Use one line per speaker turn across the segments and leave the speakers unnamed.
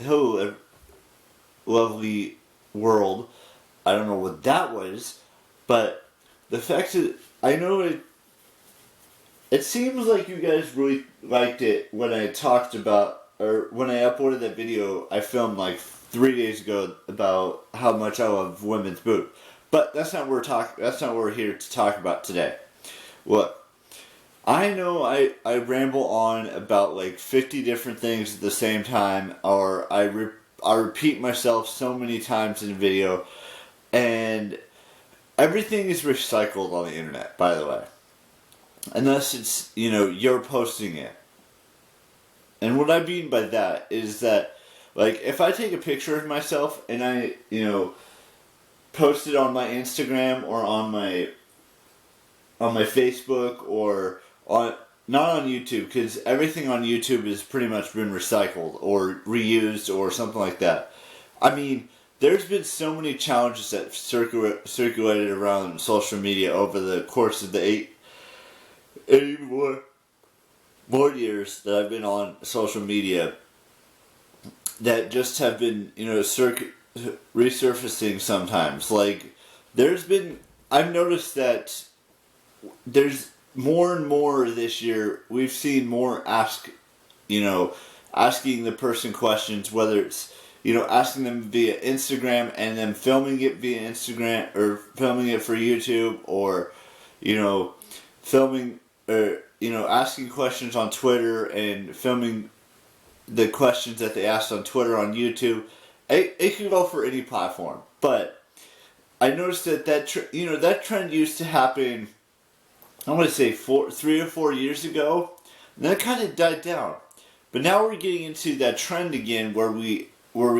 hello, lovely world. I don't know what that was, but the fact that I know it seems like you guys really liked it when I talked about, or when I uploaded that video I filmed like 3 days ago about how much I love women's boot. But that's not what that's not what we're here to talk about today. Look, I know I ramble on about like 50 different things at the same time, or I repeat myself so many times in a video, and everything is recycled on the internet, by the way. Unless it's, you're posting it. And what I mean by that is that, like, if I take a picture of myself and I, post it on my Instagram or on my Facebook or not on YouTube, because everything on YouTube has pretty much been recycled or reused or something like that. I mean, there's been so many challenges that circulated around social media over the course of the 8 more years that I've been on social media that just have been, resurfacing sometimes. Like, I've noticed that there's more and more this year, we've seen more asking the person questions, whether it's, asking them via Instagram and then filming it via Instagram, or filming it for YouTube, or, filming, or, asking questions on Twitter and filming the questions that they asked on Twitter on YouTube. It can go for any platform, but I noticed that trend used to happen, I want to say 3 or 4 years ago, and then it kind of died down. But now we're getting into that trend again, where we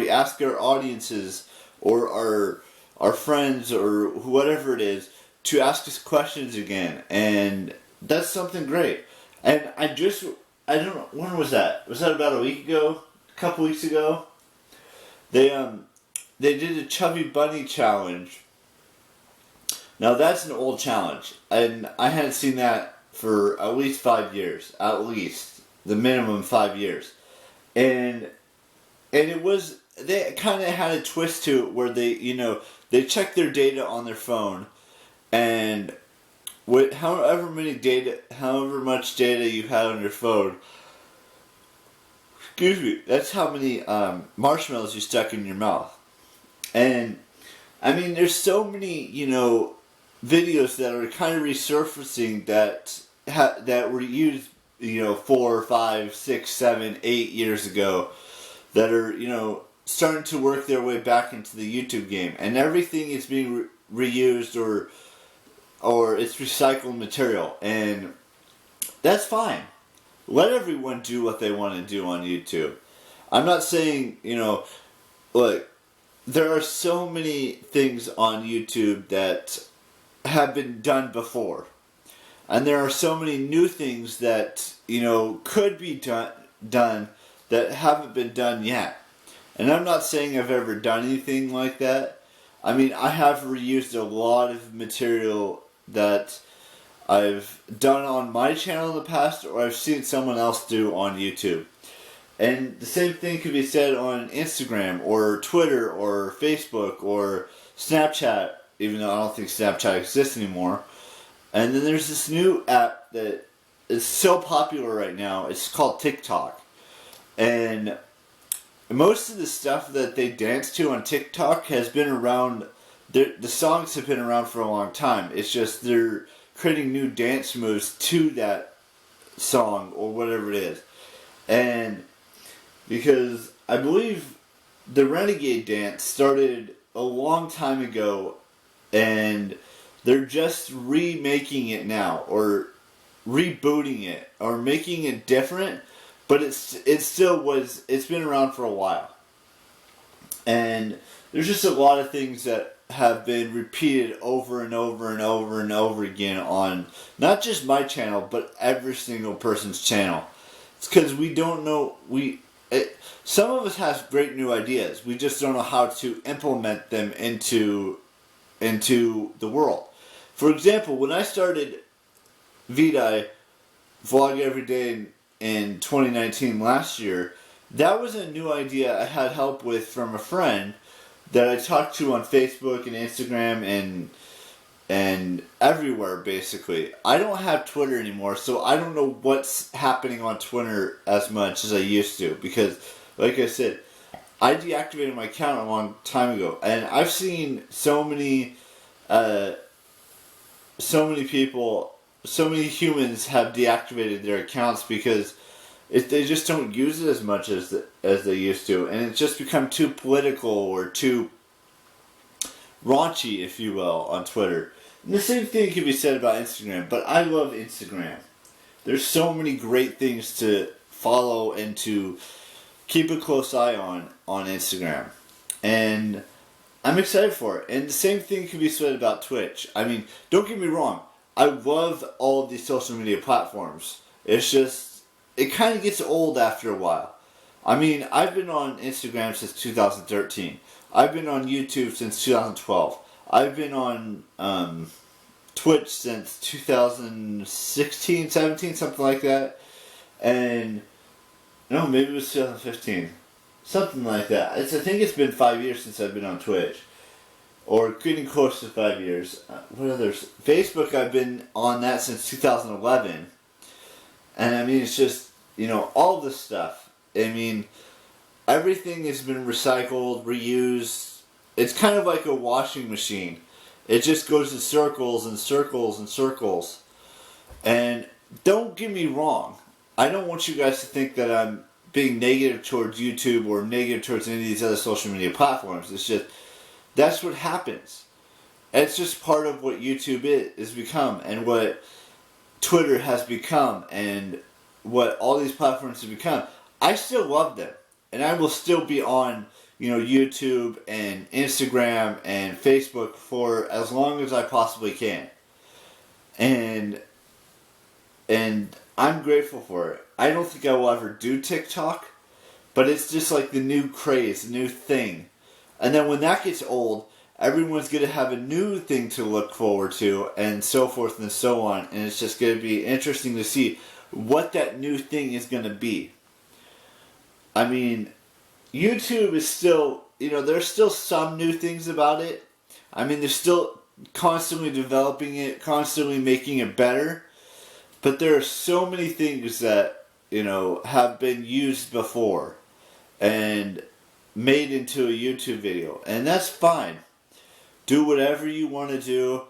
ask our audiences or our friends or whatever it is to ask us questions again, and that's something great. And I don't know, when was that? Was that about a week ago? A couple weeks ago? They did a chubby bunny challenge. Now that's an old challenge, and I hadn't seen that for at least 5 years, at least the minimum 5 years, and it was, they kind of had a twist to it where they checked their data on their phone, and with however much data you had on your phone, that's how many marshmallows you stuck in your mouth. And I mean, there's so many videos that are kind of resurfacing that were used 4, 5, 6, 7, 8 years ago, that are starting to work their way back into the YouTube game, and everything is being reused or it's recycled material, and that's fine. Let everyone do what they want to do on YouTube. I'm not saying, look, there are so many things on YouTube that have been done before. And there are so many new things that, could be done that haven't been done yet. And I'm not saying I've ever done anything like that. I mean, I have reused a lot of material that I've done on my channel in the past, or I've seen someone else do on YouTube. And the same thing could be said on Instagram, or Twitter, or Facebook, or Snapchat, even though I don't think Snapchat exists anymore. And then there's this new app that is so popular right now. It's called TikTok. And most of the stuff that they dance to on TikTok has been around, the songs have been around for a long time. It's just they're creating new dance moves to that song or whatever it is. And because I believe the renegade dance started a long time ago, and they're just remaking it now, or rebooting it, or making it different, but it's been around for a while. And there's just a lot of things that have been repeated over and over and over and over again on not just my channel, but every single person's channel. It's because we don't know, some of us have great new ideas. We just don't know how to implement them into the world. For example, when I started VEDI, Vlog Every Day in 2019 last year, that was a new idea I had help with from a friend that I talked to on Facebook and Instagram and everywhere, basically. I don't have Twitter anymore, so I don't know what's happening on Twitter as much as I used to, because, like I said, I deactivated my account a long time ago, and I've seen so many people, so many humans have deactivated their accounts because they just don't use it as much as they used to, and it's just become too political or too raunchy, if you will, on Twitter. And the same thing can be said about Instagram, but I love Instagram. There's so many great things to follow and to keep a close eye on Instagram. And I'm excited for it. And the same thing can be said about Twitch. I mean, don't get me wrong. I love all of these social media platforms. It's just, it kind of gets old after a while. I mean, I've been on Instagram since 2013. I've been on YouTube since 2012. I've been on Twitch since 2016, 17, something like that. And, no, maybe it was 2015. Something like that. I think it's been 5 years since I've been on Twitch. Or getting close to 5 years. What others? Facebook, I've been on that since 2011. And I mean, it's just, all this stuff. I mean, everything has been recycled, reused. It's kind of like a washing machine. It just goes in circles and circles and circles. And don't get me wrong. I don't want you guys to think that I'm being negative towards YouTube or negative towards any of these other social media platforms. It's just, that's what happens. It's just part of what YouTube is become, and what Twitter has become, and what all these platforms have become. I still love them, and I will still be on, YouTube and Instagram and Facebook for as long as I possibly can. And I'm grateful for it. I don't think I will ever do TikTok, but it's just like the new craze, the new thing. And then when that gets old, everyone's going to have a new thing to look forward to, and so forth and so on. And it's just going to be interesting to see what that new thing is going to be. I mean, YouTube is still, there's still some new things about it. I mean, they're still constantly developing it, constantly making it better. But there are so many things that, have been used before and made into a YouTube video. And that's fine. Do whatever you want to do.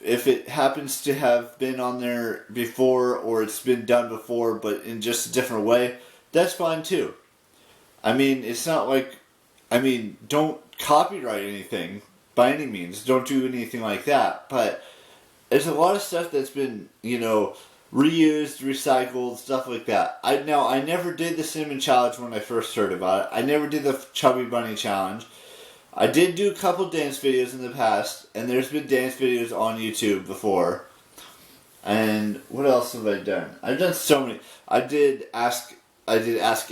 If it happens to have been on there before, or it's been done before but in just a different way, that's fine too. I mean, it's not like, don't copyright anything by any means. Don't do anything like that. But there's a lot of stuff that's been, reused, recycled, stuff like that. I never did the cinnamon challenge when I first heard about it. I never did the chubby bunny challenge. I did do a couple dance videos in the past, and there's been dance videos on YouTube before. And what else have I done? I've done so many. I did Ask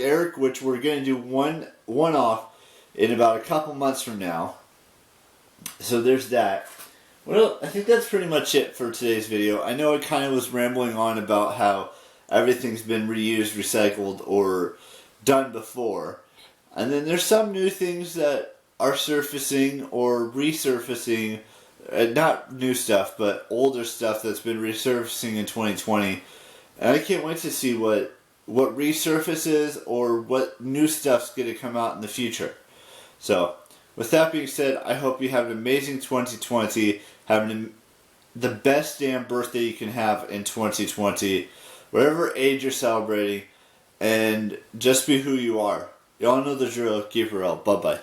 Eric, which we're going to do one off in about a couple months from now. So there's that. Well, I think that's pretty much it for today's video. I know I kind of was rambling on about how everything's been reused, recycled, or done before. And then there's some new things that are surfacing or resurfacing. Not new stuff, but older stuff that's been resurfacing in 2020. And I can't wait to see what resurfaces or what new stuff's going to come out in the future. So, with that being said, I hope you have an amazing 2020. Having the best damn birthday you can have in 2020. Whatever age you're celebrating. And just be who you are. Y'all know the drill. Keep it real. Bye-bye.